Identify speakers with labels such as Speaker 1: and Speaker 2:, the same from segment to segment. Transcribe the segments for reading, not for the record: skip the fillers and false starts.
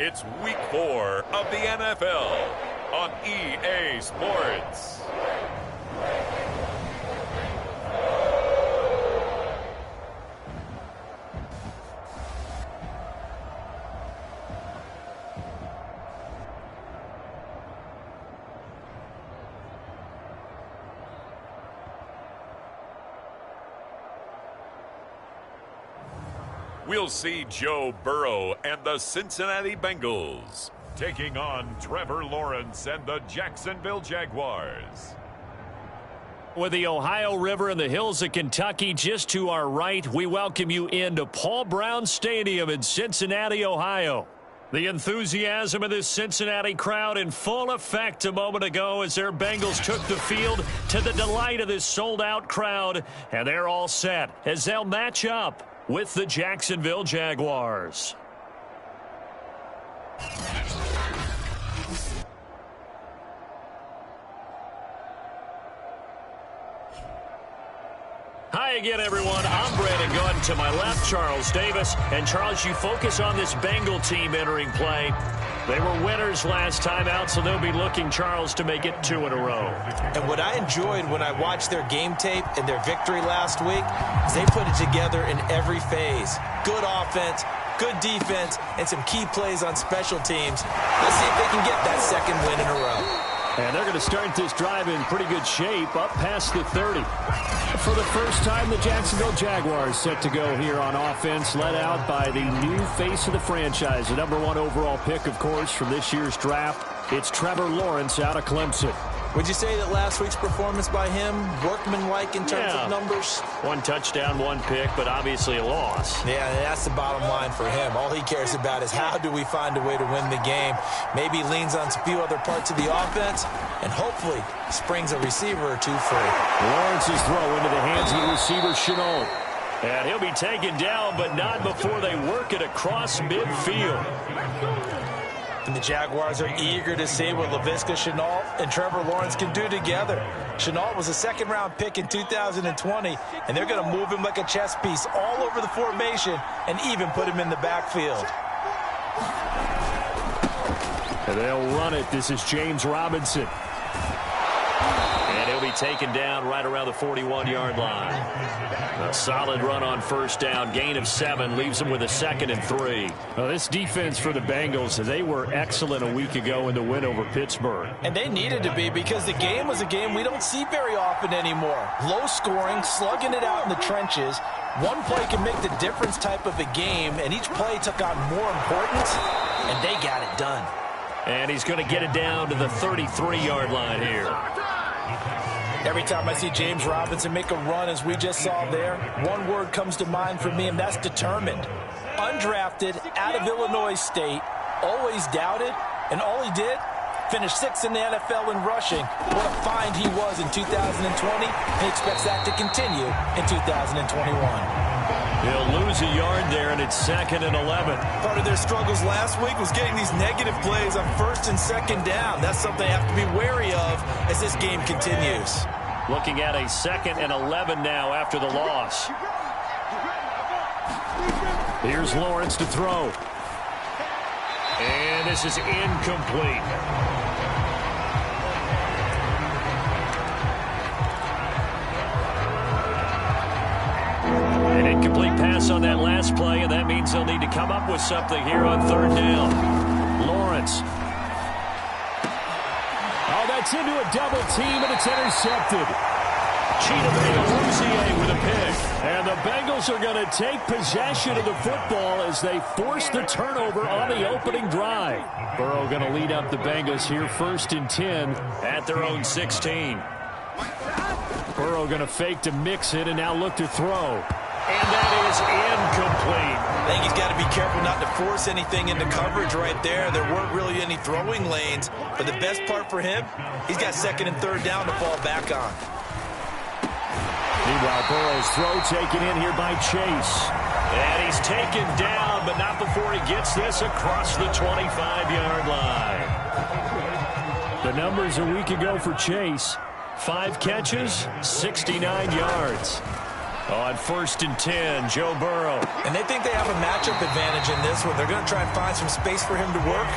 Speaker 1: It's week 4 of the NFL on EA Sports. We'll see Joe Burrow and the Cincinnati Bengals taking on Trevor Lawrence and the Jacksonville Jaguars.
Speaker 2: With the Ohio River and the hills of Kentucky just to our right, we welcome you into Paul Brown Stadium in Cincinnati, Ohio. The enthusiasm of this Cincinnati crowd in full effect a moment ago as their Bengals took the field to the delight of this sold-out crowd. And they're all set as they'll match up with the Jacksonville Jaguars. Hi again, everyone. I'm Brandon Gunn. To my left, Charles Davis. And Charles, you focus on this Bengal team entering play. They were winners last time out, so they'll be looking, Charles, to make it 2 in a row.
Speaker 3: And what I enjoyed when I watched their game tape and their victory last week is they put it together in every phase. Good offense, good defense, and some key plays on special teams. Let's see if they can get that second win in a row.
Speaker 2: And they're going to start this drive in pretty good shape, up past the 30. For the first time, the Jacksonville Jaguars set to go here on offense, led out by the new face of the franchise, the #1 overall pick, of course, from this year's draft. It's Trevor Lawrence out of Clemson.
Speaker 3: Would you say that last week's performance by him, workmanlike in terms of numbers?
Speaker 2: 1 touchdown, 1 pick, but obviously a loss.
Speaker 3: Yeah, that's the bottom line for him. All he cares about is how do we find a way to win the game. Maybe leans on a few other parts of the offense, and hopefully springs a receiver or two free.
Speaker 2: Lawrence's throw into the hands of the receiver, Shenault. And he'll be taken down, but not before they work it across midfield.
Speaker 3: And the Jaguars are eager to see what Laviska Shenault and Trevor Lawrence can do together. Shenault was a second-round pick in 2020, and they're going to move him like a chess piece all over the formation and even put him in the backfield.
Speaker 2: And they'll run it. This is James Robinson. And he'll be taken down right around the 41-yard line. A solid run on first down. Gain of 7 leaves them with a 2nd and 3. Well, this defense for the Bengals, they were excellent a week ago in the win over Pittsburgh.
Speaker 3: And they needed to be because the game was a game we don't see very often anymore. Low scoring, slugging it out in the trenches. One play can make the difference type of a game, and each play took on more importance, and they got it done.
Speaker 2: And he's going to get it down to the 33-yard line here.
Speaker 3: Every time I see James Robinson make a run, as we just saw there, one word comes to mind for me, and that's determined. Undrafted, out of Illinois State, always doubted, and all he did, finished 6th in the NFL in rushing. What a find he was in 2020. He expects that to continue in 2021.
Speaker 2: He'll lose a yard there, and it's 2nd and 11.
Speaker 3: Part of their struggles last week was getting these negative plays on 1st and 2nd down. That's something they have to be wary of as this game continues.
Speaker 2: Looking at a 2nd and 11 now after the loss. Here's Lawrence to throw. And this is incomplete. An incomplete pass on that last play, and that means they'll need to come up with something here on 3rd down. Lawrence. Oh, that's into a double team, and it's intercepted. Chidobe with a pick. And the Bengals are going to take possession of the football as they force the turnover on the opening drive. Burrow going to lead up the Bengals here 1st and 10 at their own 16. Burrow going to fake to mix it and now look to throw. And that is incomplete.
Speaker 3: I think he's got to be careful not to force anything into coverage right there. There weren't really any throwing lanes. But the best part for him, he's got 2nd and 3rd down to fall back on.
Speaker 2: Meanwhile, Burrow's throw taken in here by Chase. And he's taken down, but not before he gets this across the 25-yard line. The numbers a week ago for Chase. 5 catches, 69 yards. On 1st and 10, Joe Burrow.
Speaker 3: And they think they have a matchup advantage in this one. They're going to try and find some space for him to work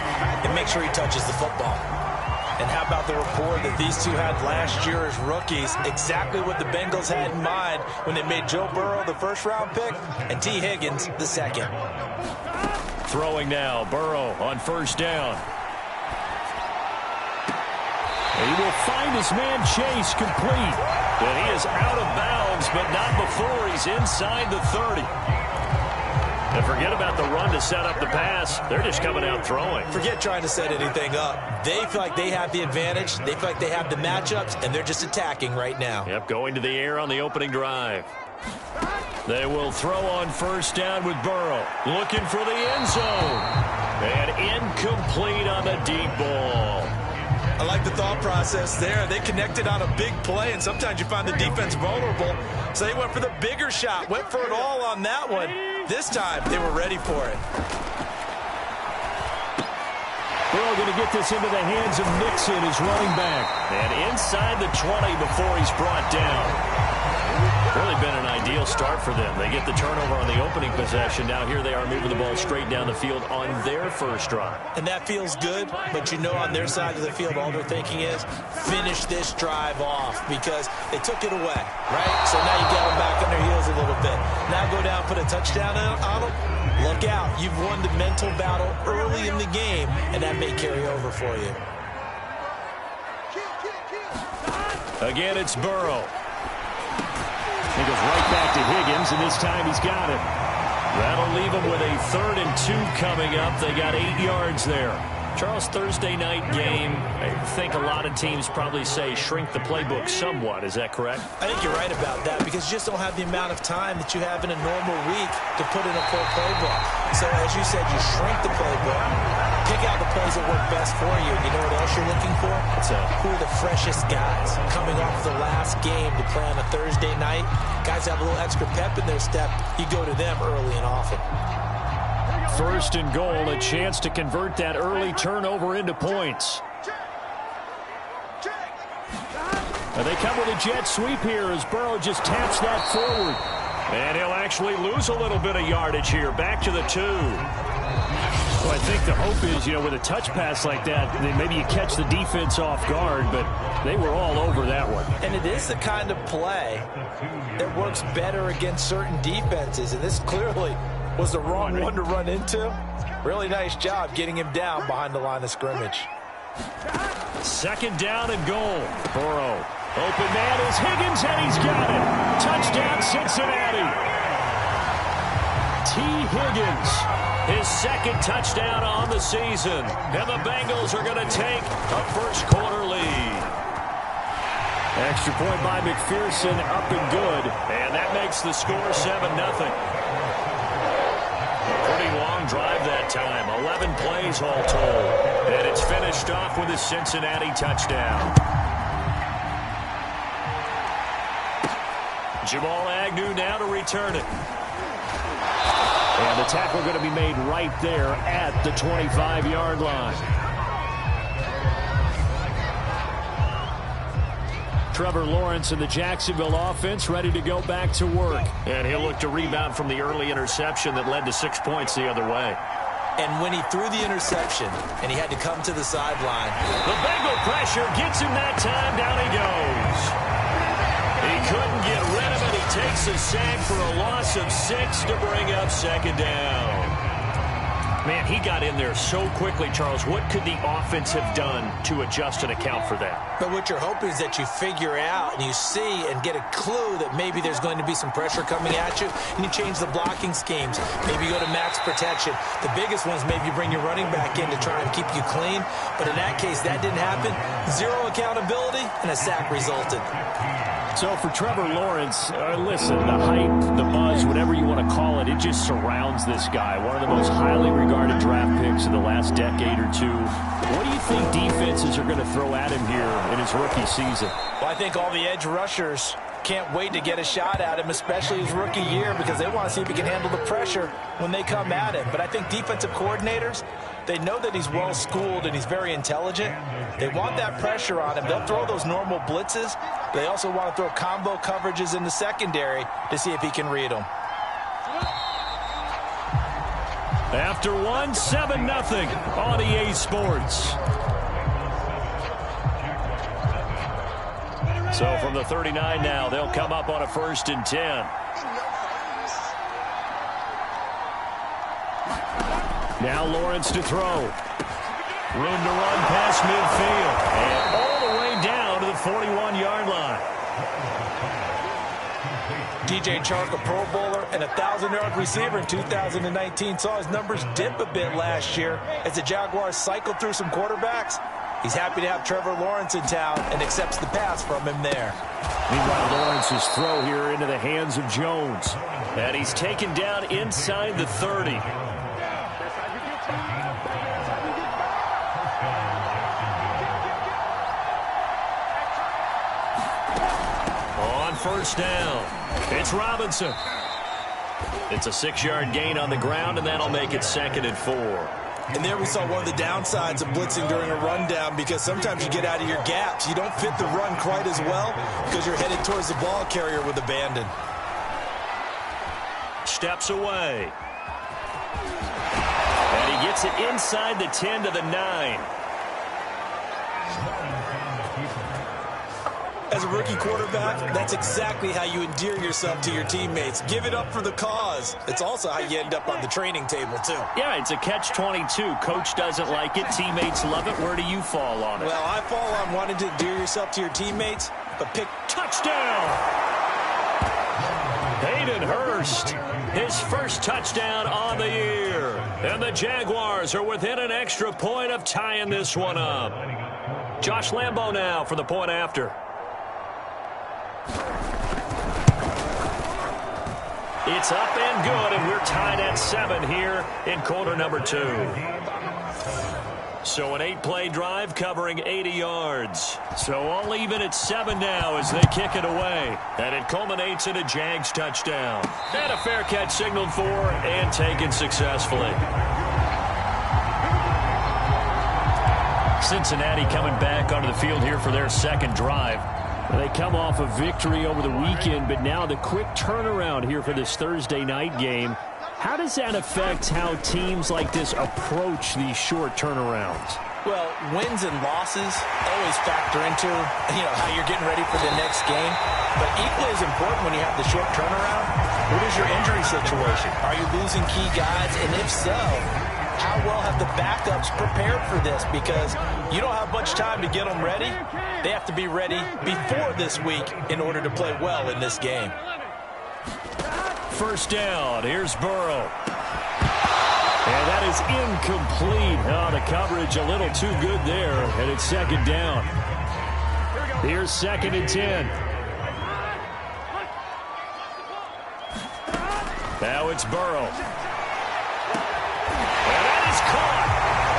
Speaker 3: and make sure he touches the football. And how about the rapport that these two had last year as rookies? Exactly what the Bengals had in mind when they made Joe Burrow the first-round pick and T. Higgins the second.
Speaker 2: Throwing now, Burrow on 1st down. He will find his man Chase complete. And he is out of bounds, but not before he's inside the 30. And forget about the run to set up the pass. They're just coming out throwing.
Speaker 3: Forget trying to set anything up. They feel like they have the advantage. They feel like they have the matchups, and they're just attacking right now.
Speaker 2: Yep, going to the air on the opening drive. They will throw on 1st down with Burrow. Looking for the end zone. And incomplete on the deep ball.
Speaker 3: I like the thought process there. They connected on a big play, and sometimes you find the defense vulnerable. So they went for the bigger shot, went for it all on that one. This time, they were ready for it.
Speaker 2: Burrow going to get this into the hands of Mixon, his running back. And inside the 20 before he's brought down. Really been an ideal start for them. They get the turnover on the opening possession. Now here they are moving the ball straight down the field on their first drive.
Speaker 3: And that feels good, but you know on their side of the field all they're thinking is finish this drive off because they took it away, right? So now you get them back on their heels a little bit. Now go down, put a touchdown on them. Look out. You've won the mental battle early in the game, and that may carry over for you.
Speaker 2: Again, it's Burrow. He goes right back to Higgins, and this time he's got it. That'll leave him with a 3rd and 2 coming up. They got 8 yards there. Charles, Thursday night game, I think a lot of teams probably say shrink the playbook somewhat. Is that correct?
Speaker 3: I think you're right about that because you just don't have the amount of time that you have in a normal week to put in a full playbook. So as you said, you shrink the playbook, pick out the plays that work best for you. You know what else you're looking for? Who are the freshest guys coming off the last game to play on a Thursday night? Guys have a little extra pep in their step. You go to them early and often.
Speaker 2: 1st and goal, a chance to convert that early turnover into points. And they come with a jet sweep here as Burrow just taps that forward. And he'll actually lose a little bit of yardage here. Back to the 2. Well, I think the hope is, you know, with a touch pass like that, then maybe you catch the defense off guard, but they were all over that one.
Speaker 3: And it is the kind of play that works better against certain defenses, and this clearly was the wrong one to run into. Really nice job getting him down behind the line of scrimmage.
Speaker 2: 2nd down and goal. Burrow. Open man is Higgins, and he's got it. Touchdown, Cincinnati. T. Higgins, his 2nd touchdown on the season. And the Bengals are going to take a first-quarter lead. Extra point by McPherson, up and good. And that makes the score 7-0. Pretty long drive that time. 11 plays all told. And it's finished off with a Cincinnati touchdown. Jamal Agnew now to return it. And the tackle going to be made right there at the 25-yard line. Trevor Lawrence and the Jacksonville offense ready to go back to work. And he'll look to rebound from the early interception that led to 6 points the other way.
Speaker 3: And when he threw the interception and he had to come to the sideline,
Speaker 2: the Bengal pressure gets him that time. Down he goes. He couldn't get rid of it. He takes a sack for a loss of 6 to bring up 2nd down. Man, he got in there so quickly, Charles. What could the offense have done to adjust and account for that?
Speaker 3: But what you're hoping is that you figure out and you see and get a clue that maybe there's going to be some pressure coming at you, and you change the blocking schemes. Maybe you go to max protection. The biggest one is maybe you bring your running back in to try and keep you clean. But in that case, that didn't happen. 0 accountability, and a sack resulted.
Speaker 2: So for Trevor Lawrence, listen, the hype, the buzz, whatever you want to call it, it just surrounds this guy. One of the most highly regarded draft picks of the last decade or two. What do you think defenses are going to throw at him here in his rookie season?
Speaker 3: Well, I think all the edge rushers can't wait to get a shot at him, especially his rookie year, because they want to see if he can handle the pressure when they come at him. But I think defensive coordinators, they know that he's well-schooled and he's very intelligent. They want that pressure on him. They'll throw those normal blitzes, They also want to throw combo coverages in the secondary to see if he can read them.
Speaker 2: After one, 7-0 on EA Sports. So from the 39 now, they'll come up on a 1st and 10. Now Lawrence to throw. Room to run past midfield. And all the way down to the 41-yard line.
Speaker 3: DJ Chark, a Pro Bowler and a 1,000-yard receiver in 2019, saw his numbers dip a bit last year as the Jaguars cycled through some quarterbacks. He's happy to have Trevor Lawrence in town and accepts the pass from him there.
Speaker 2: Meanwhile, Lawrence's throw here into the hands of Jones. And he's taken down inside the 30. On 1st down, it's Robinson. It's a 6-yard gain on the ground, and that'll make it 2nd and 4.
Speaker 3: And there we saw one of the downsides of blitzing during a rundown, because sometimes you get out of your gaps. You don't fit the run quite as well because you're headed towards the ball carrier with abandon.
Speaker 2: Steps away. And he gets it inside the 10 to the 9.
Speaker 3: As a rookie quarterback, that's exactly how you endear yourself to your teammates. Give it up for the cause. It's also how you end up on the training table, too.
Speaker 2: Yeah, it's a catch-22. Coach doesn't like it. Teammates love it. Where do you fall on it?
Speaker 3: Well, I fall on wanting to endear yourself to your teammates, but pick
Speaker 2: touchdown! Hayden Hurst, his first touchdown on the year. And the Jaguars are within an extra point of tying this one up. Josh Lambo now for the point after. It's up and good, and we're tied at 7 here in quarter number 2. So an 8-play drive covering 80 yards. So all even at 7 now as they kick it away. And it culminates in a Jags touchdown. And a fair catch signaled for and taken successfully. Cincinnati coming back onto the field here for their 2nd drive. They come off a victory over the weekend, but now the quick turnaround here for this Thursday night game. How does that affect how teams like this approach these short turnarounds?
Speaker 3: Well, wins and losses always factor into, how you're getting ready for the next game. But equally as important when you have the short turnaround, what is your injury situation? Are you losing key guys? And if so, how well have the backups prepared for this? Because you don't have much time to get them ready. They have to be ready before this week in order to play well in this game.
Speaker 2: 1st down. Here's Burrow. And that is incomplete. Oh, the coverage a little too good there. And it's 2nd down. Here's 2nd and 10. Now it's Burrow. And that is caught.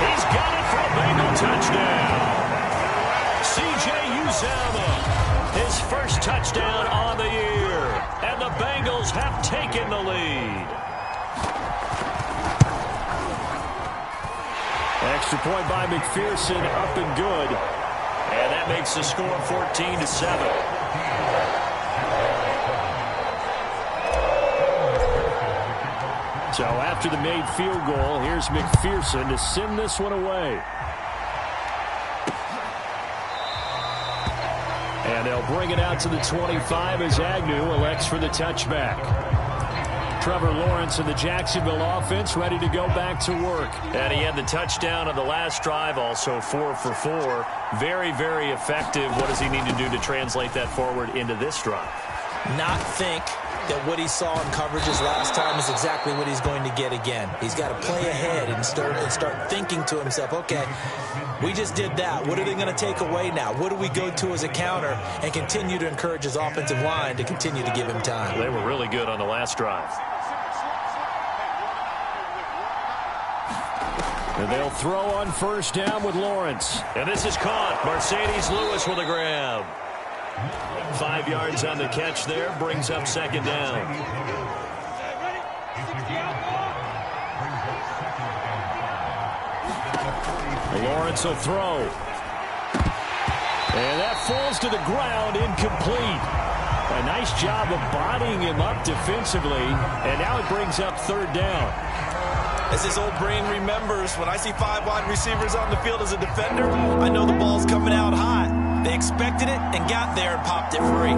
Speaker 2: He's got it for a Bengal touchdown. C.J. Uzomah, his first touchdown on the year. And the Bengals have taken the lead. Extra point by McPherson, up and good. And that makes the score 14-7. So after the made field goal, here's McPherson to send this one away. And they'll bring it out to the 25 as Agnew elects for the touchback. Trevor Lawrence and the Jacksonville offense ready to go back to work. And he had the touchdown on the last drive, also 4 for 4. Very, very effective. What does he need to do to translate that forward into this drive?
Speaker 3: Not think that what he saw in coverages last time is exactly what he's going to get again. He's got to play ahead and start thinking to himself, okay, we just did that. What are they going to take away now? What do we go to as a counter? And continue to encourage his offensive line to continue to give him time.
Speaker 2: They were really good on the last drive. And they'll throw on 1st down with Lawrence. And this is caught. Mercedes Lewis with a grab. 5 yards on the catch there, brings up 2nd down. Lawrence will throw. And that falls to the ground, incomplete. A nice job of bodying him up defensively, and now it brings up third down.
Speaker 3: As his old brain remembers, when I see 5 wide receivers on the field as a defender, I know the ball's coming out hot. They expected it and got there and popped it free.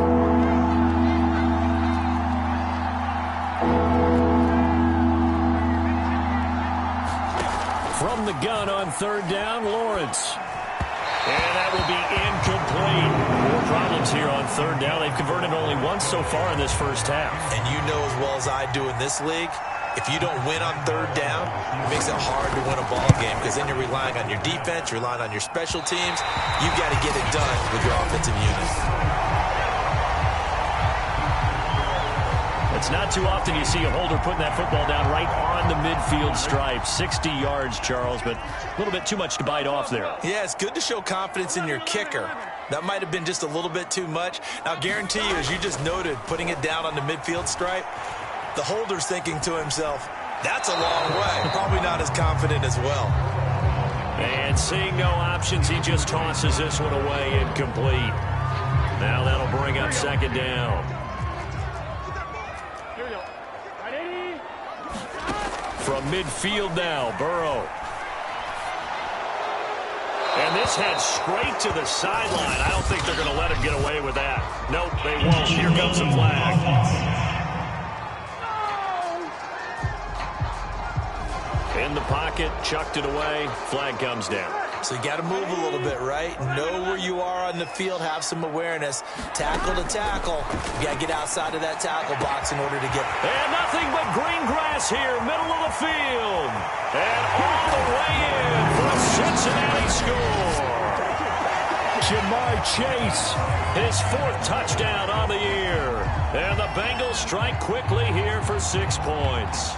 Speaker 2: From the gun on third down, Lawrence. And that will be incomplete. More problems here on third down. They've converted only once so far in this first half.
Speaker 3: And you know as well as I do in this league, if you don't win on third down, it makes it hard to win a ball game because then you're relying on your defense, you're relying on your special teams. You've got to get it done with your offensive unit.
Speaker 2: It's not too often you see a holder putting that football down right on the midfield stripe. 60 yards, Charles, but a little bit too much to bite off there.
Speaker 3: Yeah, it's good to show confidence in your kicker. That might have been just a little bit too much. Now, guarantee you, as you just noted, putting it down on the midfield stripe, the holder's thinking to himself, that's a long way. Probably not as confident as well.
Speaker 2: And seeing no options, he just tosses this one away, incomplete. Now that'll bring up second down. From midfield now, Burrow. And this heads straight to the sideline. I don't think they're going to let him get away with that. Nope, they won't. Here comes the flag. In the pocket, chucked it away. Flag comes down.
Speaker 3: So you got to move a little bit, right? Know where you are on the field. Have some awareness. Tackle to tackle. You got to get outside of that tackle box in order to get...
Speaker 2: And nothing but green grass here, middle of the field. And all the way in for a Cincinnati score. Jamar Chase, his 4th touchdown on the year. And the Bengals strike quickly here for 6 points.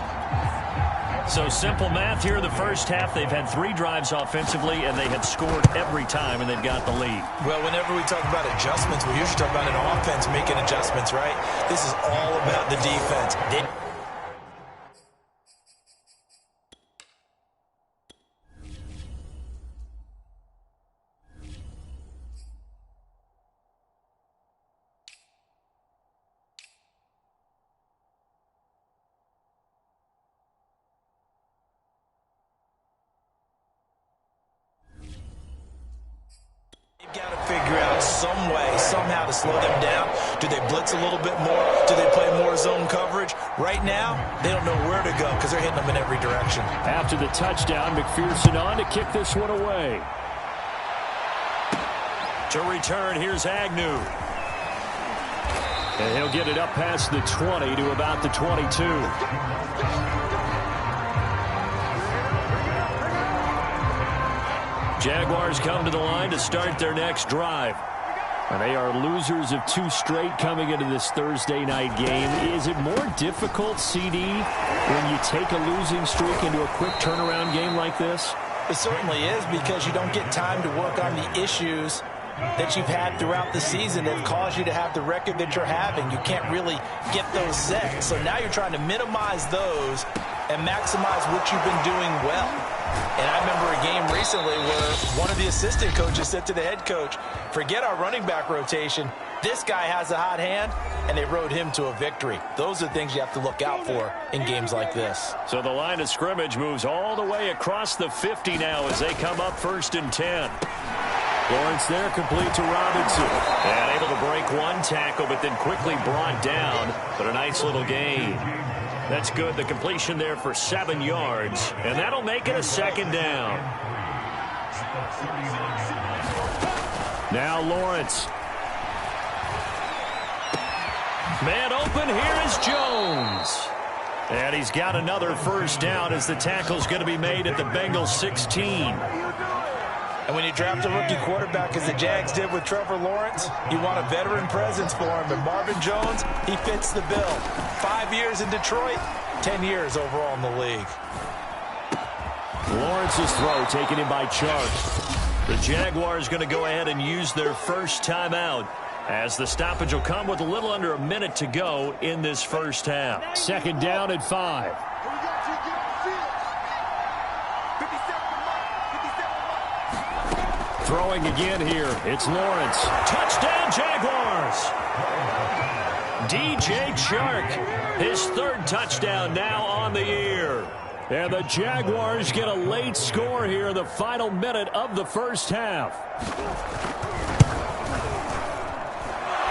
Speaker 2: So simple math here in the first half. They've had 3 drives offensively, and they have scored every time, and they've got the lead.
Speaker 3: Well, whenever we talk about adjustments, we usually talk about an offense making adjustments, right? This is all about the defense. Got to figure out some way, somehow to slow them down. Do they blitz a little bit more? Do they play more zone coverage? Right now, they don't know where to go because they're hitting them in every direction.
Speaker 2: After the touchdown, McPherson on to kick this one away. To return, here's Agnew. And he'll get it up past the 20 to about the 22. Jaguars come to the line to start their next drive. And they are losers of 2 straight coming into this Thursday night game. Is it more difficult, CD, when you take a losing streak into a quick turnaround game like this?
Speaker 3: It certainly is, because you don't get time to work on the issues that you've had throughout the season that have caused you to have the record that you're having. You can't really get those set. So now you're trying to minimize those and maximize what you've been doing well. And I remember a game recently where one of the assistant coaches said to the head coach, forget our running back rotation. This guy has a hot hand, and they rode him to a victory. Those are things you have to look out for in games like this.
Speaker 2: So the line of scrimmage moves all the way across the 50 now as they come up 1st and 10. Lawrence there, complete to Robinson. And able to break 1 tackle, but then quickly brought down. But a nice little gain. That's good. The completion there for 7 yards. And that'll make it a 2nd down. Now Lawrence. Man open, here is Jones. And he's got another 1st down as the tackle's going to be made at the Bengals 16.
Speaker 3: And when you draft a rookie quarterback, as the Jags did with Trevor Lawrence, you want a veteran presence for him. And Marvin Jones, he fits the bill. 5 years in Detroit, 10 years overall in the league.
Speaker 2: Lawrence's throw taken in by Chark. The Jaguars going to go ahead and use their first timeout, as the stoppage will come with a little under a minute to go in this first half. 2nd down at 5. Throwing again here, it's Lawrence. Touchdown, Jaguars! DJ Chark, his third touchdown now on the year. And the Jaguars get a late score here in the final minute of the first half.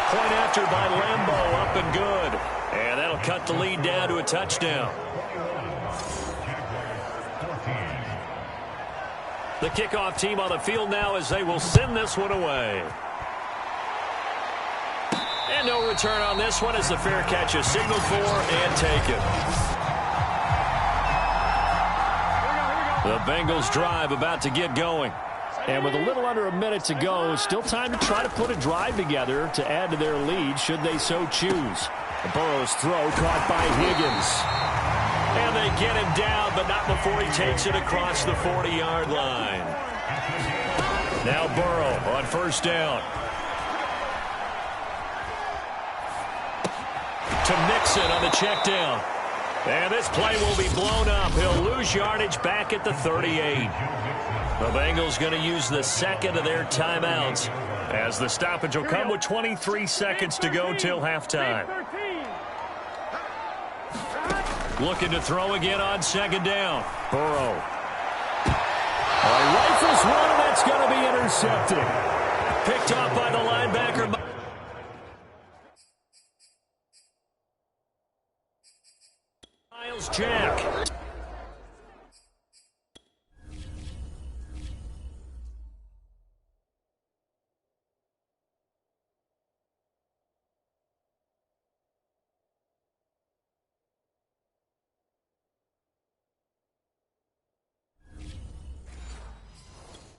Speaker 2: Point after by Lambeau, up and good. And that'll cut the lead down to a touchdown. The kickoff team on the field now as they will send this one away. And no return on this one as the fair catch is signaled for and taken. The Bengals drive about to get going. And with a little under a minute to go, still time to try to put a drive together to add to their lead should they so choose. Burrow's throw caught by Higgins. And they get him down, but not before he takes it across the 40-yard line. Now Burrow on first down. To Mixon on the check down. And this play will be blown up. He'll lose yardage back at the 38. The Bengals going to use the second of their timeouts as the stoppage will come with 23 seconds to go till halftime. Looking to throw again on second down. Burrow. Rifles one, and that's going to be intercepted. Picked off by the linebacker. Miles Jack.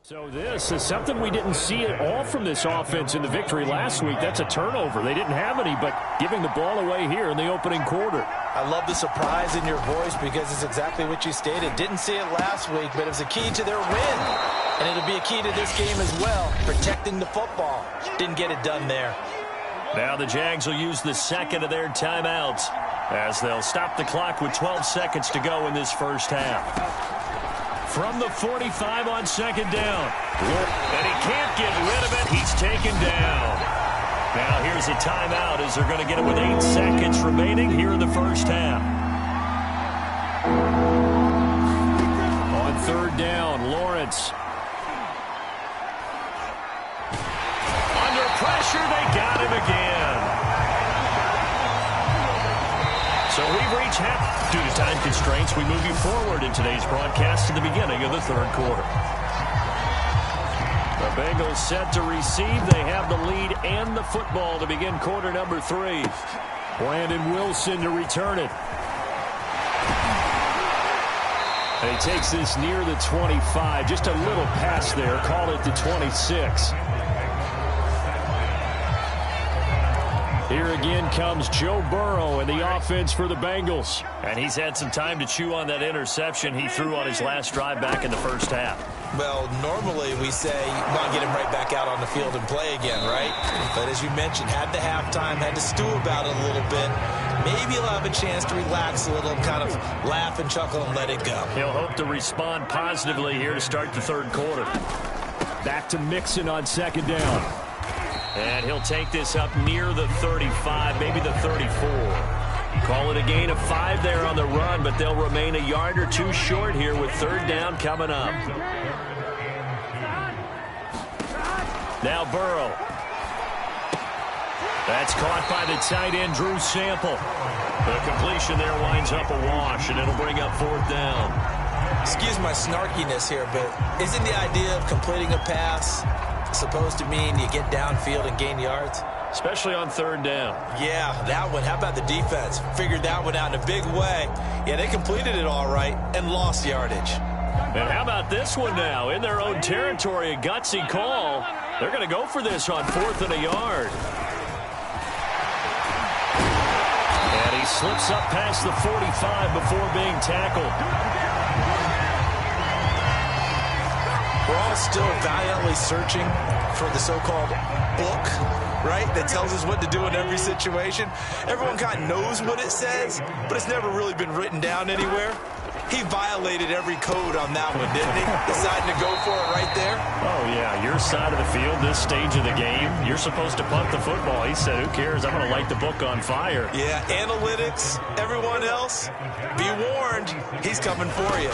Speaker 2: So this is something we didn't see at all from this offense in the victory last week. That's a turnover. They didn't have any, but giving the ball away here in the opening quarter.
Speaker 3: I love the surprise in your voice because it's exactly what you stated. Didn't see it last week, but it was a key to their win. And it'll be a key to this game as well, protecting the football. Didn't get it done there.
Speaker 2: Now the Jags will use the second of their timeouts as they'll stop the clock with 12 seconds to go in this first half. From the 45 on second down. And he can't get rid of it. He's taken down. Now here's a timeout as they're going to get it with 8 seconds remaining here in the first half. On third down, Lawrence. Under pressure, they got him again. So we've reached half. Due to time constraints, we move you forward in today's broadcast to the beginning of the third quarter. The Bengals set to receive. They have the lead and the football to begin quarter number 3. Brandon Wilson to return it. And he takes this near the 25. Just a little pass there. Call it the 26. Here again comes Joe Burrow and the offense for the Bengals. And he's had some time to chew on that interception he threw on his last drive back in the first half.
Speaker 3: Well, normally we say you want to get him right back out on the field and play again, right? But as you mentioned, had the halftime, had to stew about it a little bit. Maybe he'll have a chance to relax a little, kind of laugh and chuckle and let it go.
Speaker 2: He'll hope to respond positively here to start the third quarter. Back to Mixon on second down. And he'll take this up near the 35, maybe the 34. Call it a gain of 5 there on the run, but they'll remain a yard or two short here with third down coming up. Now Burrow. That's caught by the tight end, Drew Sample. The completion there winds up a wash, and it'll bring up fourth down.
Speaker 3: Excuse my snarkiness here, but isn't the idea of completing a pass supposed to mean you get downfield and gain yards?
Speaker 2: Especially on third down.
Speaker 3: Yeah, that one. How about the defense? Figured that one out in a big way. Yeah, they completed it all right and lost yardage.
Speaker 2: And how about this one now? In their own territory, a gutsy call. They're going to go for this on fourth and a yard. And he slips up past the 45 before being tackled.
Speaker 3: We're all still valiantly searching for the so-called book, right, that tells us what to do in every situation. Everyone kind of knows what it says, but it's never really been written down anywhere. He violated every code on that one, didn't he? Deciding to go for it right there.
Speaker 2: Oh, yeah. Yeah, your side of the field, this stage of the game, you're supposed to punt the football. He said, who cares? I'm going to light the book on fire.
Speaker 3: Yeah, analytics, everyone else, be warned, he's coming for you.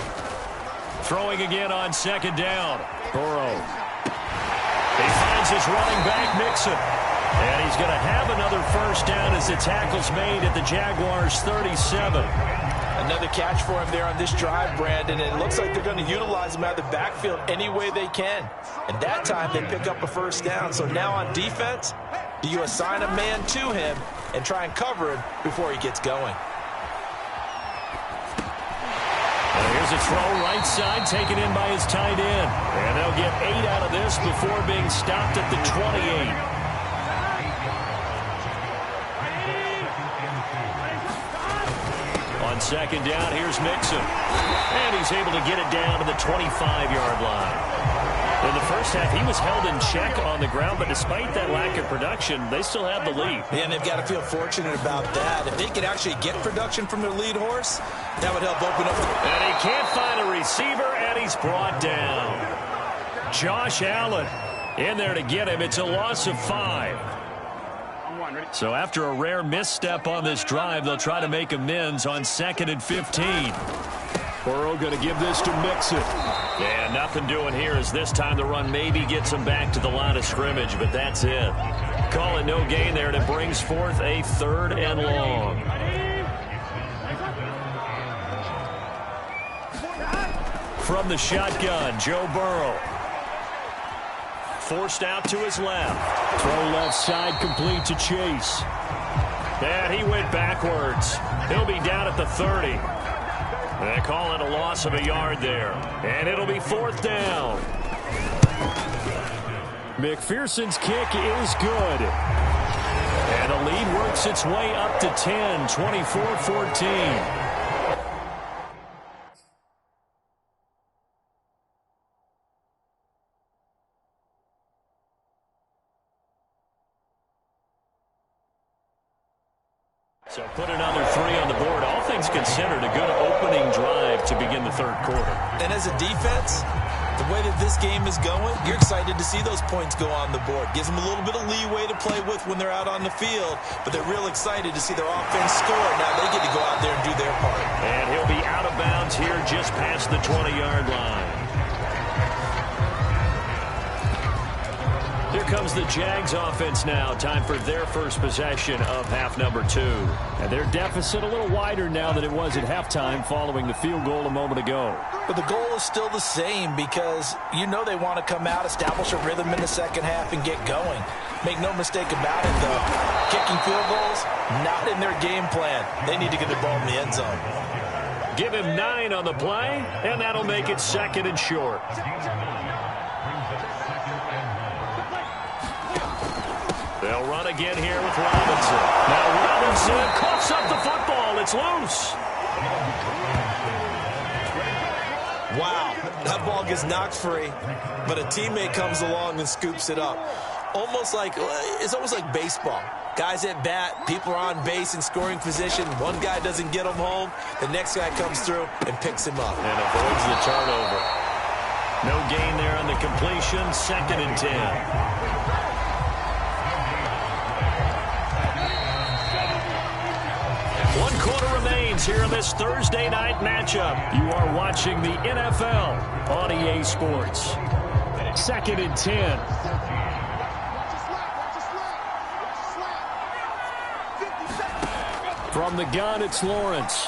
Speaker 2: Throwing again on second down. Burrow. He finds his running back, Mixon. And he's going to have another first down as the tackle's made at the Jaguars' 37.
Speaker 3: Another catch for him there on this drive, Brandon, and it looks like they're going to utilize him out of the backfield any way they can. And that time they pick up a first down. So now on defense, do you assign a man to him and try and cover him before he gets going?
Speaker 2: And here's a throw right side taken in by his tight end. And they'll get 8 out of this before being stopped at the 28. On second down, here's Mixon. And he's able to get it down to the 25-yard line. In the first half, he was held in check on the ground, but despite that lack of production, they still have the lead.
Speaker 3: Yeah, and they've got to feel fortunate about that. If they could actually get production from their lead horse, that would help open up.
Speaker 2: And he can't find a receiver, and he's brought down. Josh Allen in there to get him. It's a loss of 5. So after a rare misstep on this drive, they'll try to make amends on 2nd and 15. Burrow going to give this to Mixon. And nothing doing here as this time the run maybe gets him back to the line of scrimmage, but that's it. Call it no gain there, and it brings forth a 3rd and long. From the shotgun, Joe Burrow. Forced out to his left. Throw left side complete to Chase. And he went backwards. He'll be down at the 30. They call it a loss of a yard there. And it'll be 4th down. McPherson's kick is good. And the lead works its way up to 10, 24-14. So put another 3 on the board. All things considered, a good opening drive to begin the 3rd quarter.
Speaker 3: And as a defense, the way that this game is going, you're excited to see those points go on the board. Gives them a little bit of leeway to play with when they're out on the field, but they're real excited to see their offense score. Now they get to go out there and do their part.
Speaker 2: And he'll be out of bounds here just past the 20-yard line. Here comes the Jags offense now. Time for their first possession of half number 2. And their deficit a little wider now than it was at halftime following the field goal a moment ago.
Speaker 3: But the goal is still the same because you know they want to come out, establish a rhythm in the second half, and get going. Make no mistake about it, though. Kicking field goals, not in their game plan. They need to get the ball in the end zone.
Speaker 2: Give him 9 on the play, and that'll make it 2nd and short. They'll run again here with Robinson. Now Robinson coughs up the football. It's loose.
Speaker 3: Wow, that ball gets knocked free, but a teammate comes along and scoops it up. It's almost like baseball. Guys at bat, people are on base in scoring position. One guy doesn't get him home. The next guy comes through and picks him up.
Speaker 2: And avoids the turnover. No gain there on the completion. 2nd and 10. Here in this Thursday night matchup. You are watching the NFL on EA Sports. 2nd and 10. From the gun, it's Lawrence.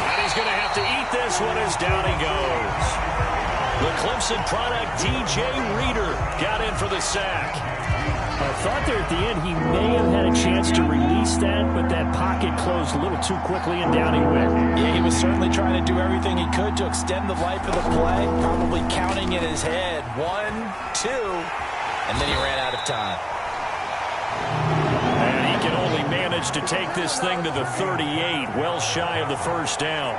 Speaker 2: And he's going to have to eat this one as down he goes. The Clemson product, DJ Reader, got in for the sack. I thought there at the end he may have had a chance to release that, but that pocket closed a little too quickly and down he went.
Speaker 3: Yeah, he was certainly trying to do everything he could to extend the life of the play, probably counting in his head. 1, 2, and then he ran out of time.
Speaker 2: And he can only manage to take this thing to the 38, well shy of the first down.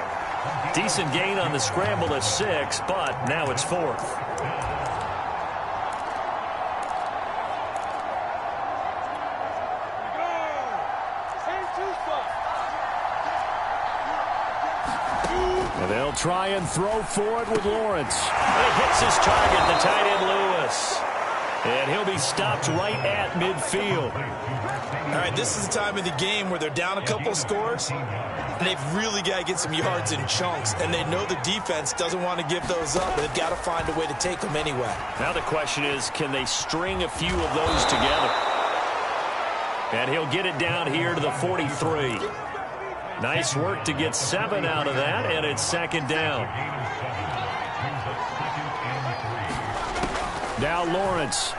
Speaker 2: Decent gain on the scramble to 6, but now it's 4th. They'll try and throw for it with Lawrence. And he hits his target, the tight end Lewis. And he'll be stopped right at midfield.
Speaker 3: All right, this is the time of the game where they're down a couple scores, and they've really got to get some yards in chunks, and they know the defense doesn't want to give those up, but they've got to find a way to take them anyway.
Speaker 2: Now the question is, can they string a few of those together? And he'll get it down here to the 43. Nice work to get 7 out of that, and it's second down. Now Lawrence.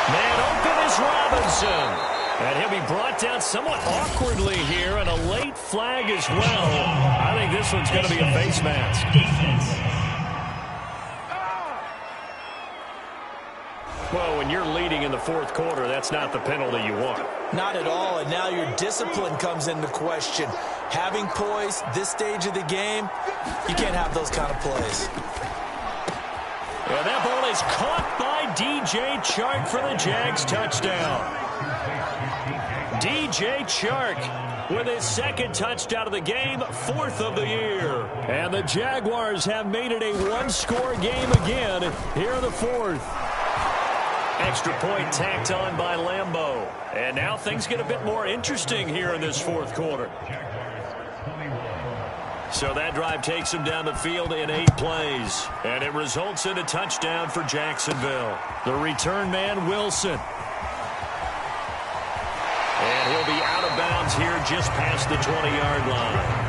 Speaker 2: Man open is Robinson. And he'll be brought down somewhat awkwardly here, and a late flag as well. I think this one's going to be a face mask. Well, when you're leading in the fourth quarter, that's not the penalty you want.
Speaker 3: Not at all, and now your discipline comes into question. Having poise this stage of the game, you can't have those kind of plays.
Speaker 2: And that ball is caught by DJ Chark for the Jags touchdown. DJ Chark with his second touchdown of the game, 4th of the year. And the Jaguars have made it a one-score game again here in the 4th. Extra point tacked on by Lambeau. And now things get a bit more interesting here in this fourth quarter. So that drive takes him down the field in 8 plays. And it results in a touchdown for Jacksonville. The return man, Wilson. And he'll be out of bounds here just past the 20-yard line.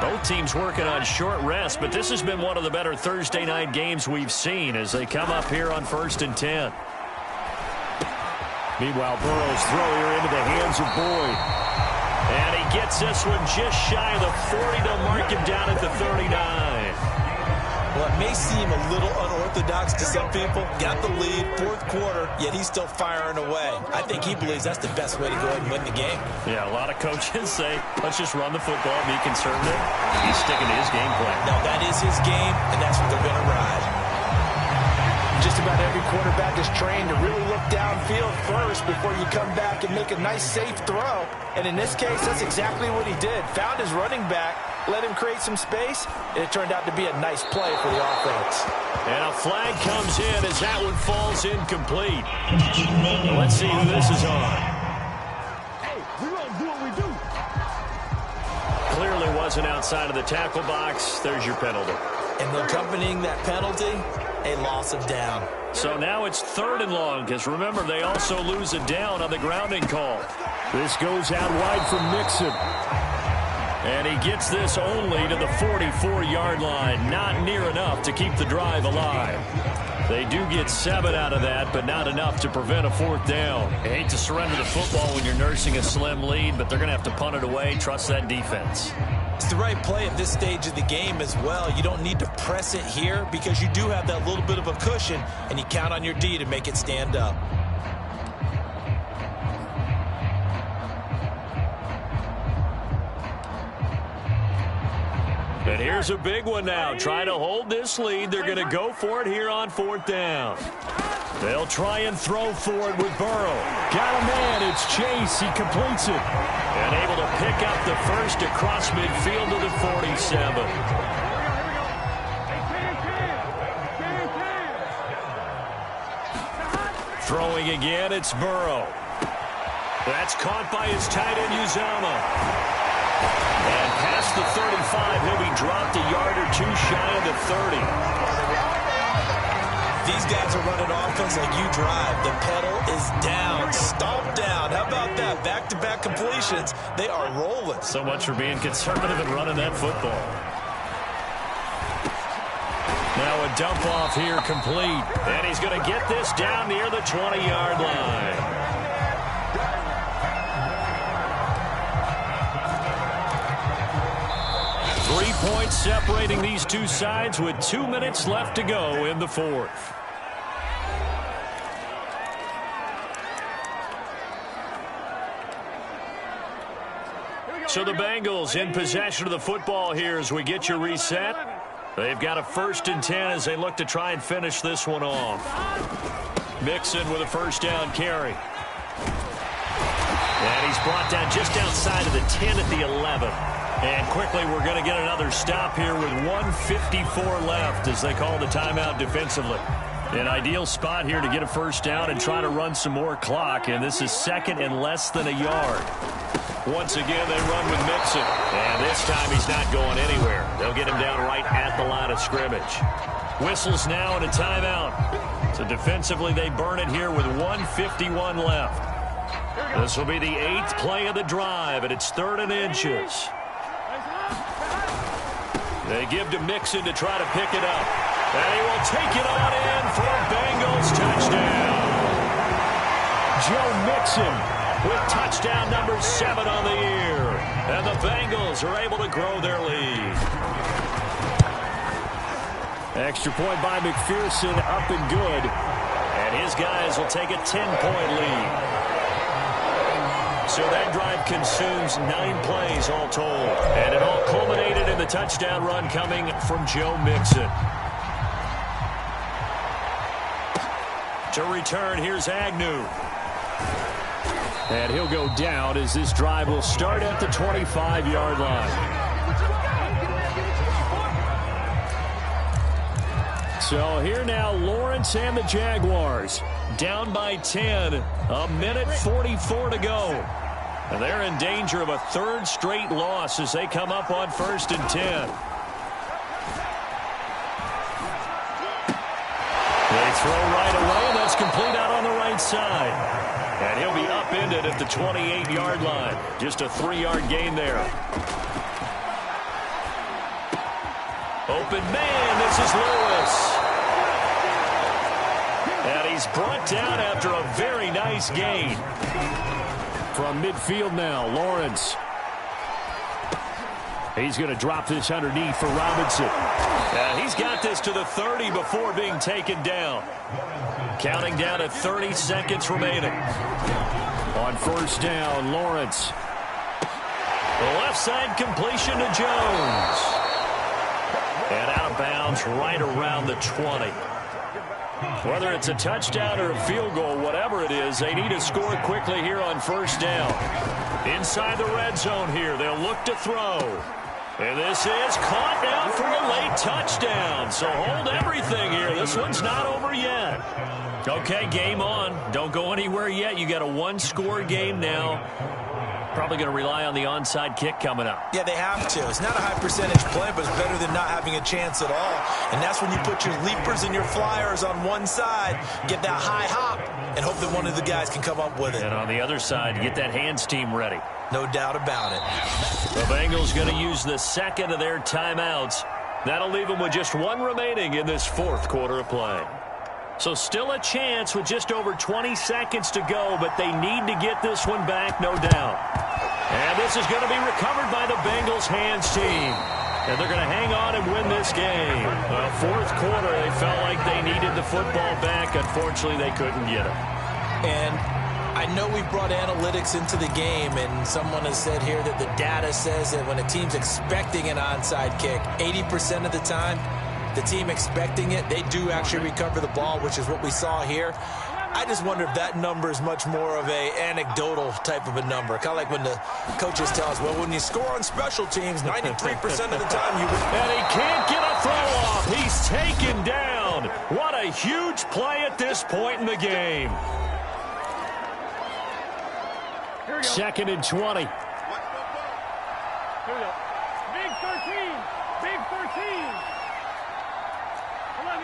Speaker 2: Both teams working on short rest, but this has been one of the better Thursday night games we've seen as they come up here on 1st and 10. Meanwhile, Burrow's throw here into the hands of Boyd. And he gets this one just shy of the 40 to mark him down at the 39.
Speaker 3: Well, it may seem a little unorthodox to some people. Got the lead, fourth quarter, yet he's still firing away. I think he believes that's the best way to go ahead and win the game.
Speaker 2: Yeah, a lot of coaches say, let's just run the football, be conservative. He's sticking to his game plan.
Speaker 3: No, that is his game, and that's what they're going to ride. Just about every quarterback is trained to really look downfield first before you come back and make a nice, safe throw. And in this case, that's exactly what he did. Found his running back, let him create some space, and it turned out to be a nice play for the offense.
Speaker 2: And a flag comes in as that one falls incomplete. Let's see who this is on.
Speaker 4: Hey, we're going to do what we do.
Speaker 2: Clearly wasn't outside of the tackle box. There's your penalty.
Speaker 3: And accompanying that penalty, a loss of down.
Speaker 2: So now it's 3rd and long, because remember, they also lose a down on the grounding call. This goes out wide from Mixon. And he gets this only to the 44-yard line. Not near enough to keep the drive alive. They do get 7 out of that, but not enough to prevent a 4th down. I hate to surrender the football when you're nursing a slim lead, but they're going to have to punt it away. Trust that defense.
Speaker 3: It's the right play at this stage of the game as well. You don't need to press it here because you do have that little bit of a cushion, and you count on your D to make it stand up.
Speaker 2: And here's a big one now. Trying to hold this lead. They're going to go for it here on 4th down. They'll try and throw for it with Burrow. Got a man. It's Chase. He completes it. And able to pick up the first across midfield to the 47. Throwing again, it's Burrow. That's caught by his tight end, Uzomah. And past the 35, he'll be dropped a yard or two shy of the 30.
Speaker 3: These guys are running offense like you drive. The pedal is down, stomped down. How about that? Back-to-back completions. They are rolling.
Speaker 2: So much for being conservative and running that football. Now a dump off here complete. And he's going to get this down near the 20-yard line. 3 points separating these two sides with 2 minutes left to go in the 4th. So the Bengals in possession of the football here as we get you reset. They've got a 1st and 10 as they look to try and finish this one off. Mixon with a first down carry. And he's brought down just outside of the 10 at the 11. And quickly we're going to get another stop here with 1:54 left as they call the timeout defensively. An ideal spot here to get a first down and try to run some more clock. And this is second and less than a yard. Once again, they run with Mixon. And this time he's not going anywhere. They'll get him down right at the line of scrimmage. Whistles now and a timeout. So defensively, they burn it here with 1:51 left. This will be the 8th play of the drive, and it's 3rd and inches. They give to Mixon to try to pick it up. And he will take it on in for a Bengals touchdown. Joe Mixon with touchdown number 7 on the year. And the Bengals are able to grow their lead. Extra point by McPherson, up and good. And his guys will take a 10-point lead. So that drive consumes 9 plays all told. And it all culminated in the touchdown run coming from Joe Mixon. To return, here's Agnew. And he'll go down as this drive will start at the 25-yard line. So here now, Lawrence and the Jaguars. Down by 10, a minute 44 to go. And they're in danger of a 3rd straight loss as they come up on 1st and 10. They throw right away, and that's complete out on the right side. And he'll be upended at the 28-yard line. Just a 3-yard gain there. Open man, this is Lewis. And he's brought down after a very nice gain. From midfield now, Lawrence. He's going to drop this underneath for Robinson. He's got this to the 30 before being taken down. Counting down to 30 seconds remaining. On 1st down, Lawrence. The left side completion to Jones. And out of bounds right around the 20. Whether it's a touchdown or a field goal, whatever it is, they need to score quickly here on 1st down. Inside the red zone here, they'll look to throw. And this is caught now for a late touchdown. So hold everything here. This one's not over yet. Okay, game on. Don't go anywhere yet. You got a 1-score game now. Probably going to rely on the onside kick coming up.
Speaker 3: Yeah, they have to. It's not a high percentage play, but it's better than not having a chance at all. And that's when you put your leapers and your flyers on one side, get that high hop, and hope that one of the guys can come up with it.
Speaker 2: And on the other side, get that hands team ready.
Speaker 3: No doubt about it.
Speaker 2: The Bengals going to use the 2nd of their timeouts. That'll leave them with just 1 remaining in this 4th quarter of play. So still a chance with just over 20 seconds to go, but they need to get this one back, no doubt. And this is going to be recovered by the Bengals hands team. And they're going to hang on and win this game. 4th quarter, they felt like they needed the football back. Unfortunately, they couldn't get it.
Speaker 3: And I know we brought analytics into the game, and someone has said here that the data says that when a team's expecting an onside kick, 80% of the time, the team expecting it, they do actually recover the ball, which is what we saw here. I just wonder if that number is much more of a anecdotal type of a number. Kind of like when the coaches tell us, well, when you score on special teams, 93% of the time you win.
Speaker 2: And he can't get a throw off. He's taken down. What a huge play at this point in the game. 2nd and 20.
Speaker 4: Here we go. Big 13. Big 13. 11.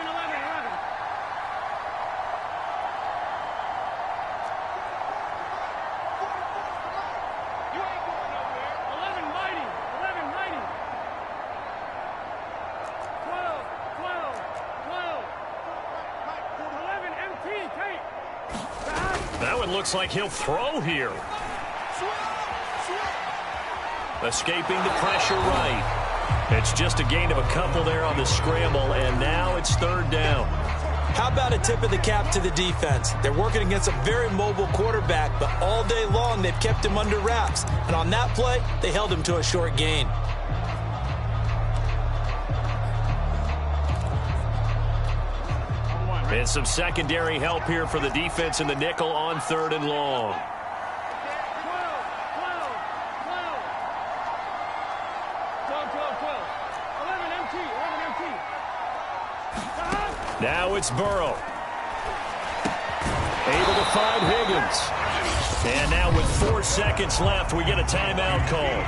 Speaker 4: You ain't going nowhere. 11 mighty. 12. 11 MT. Take.
Speaker 2: That one looks like he'll throw here. Escaping the pressure right. It's just a gain of a couple there on the scramble, and now it's 3rd down.
Speaker 3: How about a tip of the cap to the defense? They're working against a very mobile quarterback, but all day long they've kept him under wraps. And on that play, they held him to a short gain.
Speaker 2: And some secondary help here for the defense in the nickel on 3rd and long.
Speaker 4: 12, 11 MT.
Speaker 2: Now it's Burrow. Able to find Higgins. And now with 4 seconds left, we get a timeout call.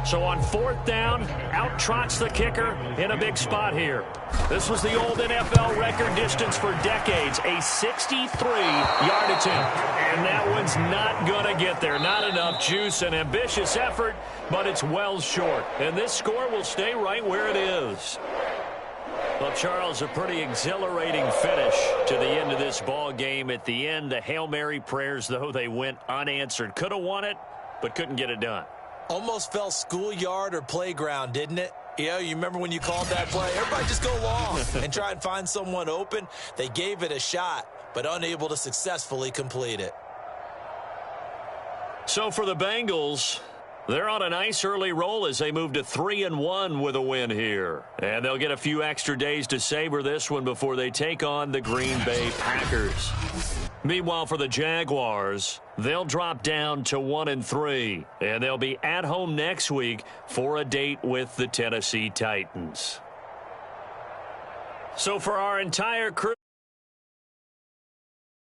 Speaker 2: So on 4th down, out trots the kicker in a big spot here. This was the old NFL record distance for decades, a 63-yard attempt. And that one's not going to get there. Not enough juice, an ambitious effort, but it's well short. And this score will stay right where it is. Well, Charles, a pretty exhilarating finish to the end of this ball game. At the end, the Hail Mary prayers, though, they went unanswered. Could have won it, but couldn't get it done.
Speaker 3: Almost felt schoolyard or playground, didn't it? Yeah, you remember when you called that play? Everybody just go long and try and find someone open. They gave it a shot, but unable to successfully complete it.
Speaker 2: So for the Bengals, they're on a nice early roll as they move to 3-1 with a win here. And they'll get a few extra days to savor this one before they take on the Green Bay Packers. Meanwhile, for the Jaguars, they'll drop down to 1-3, and they'll be at home next week for a date with the Tennessee Titans. So for our entire crew,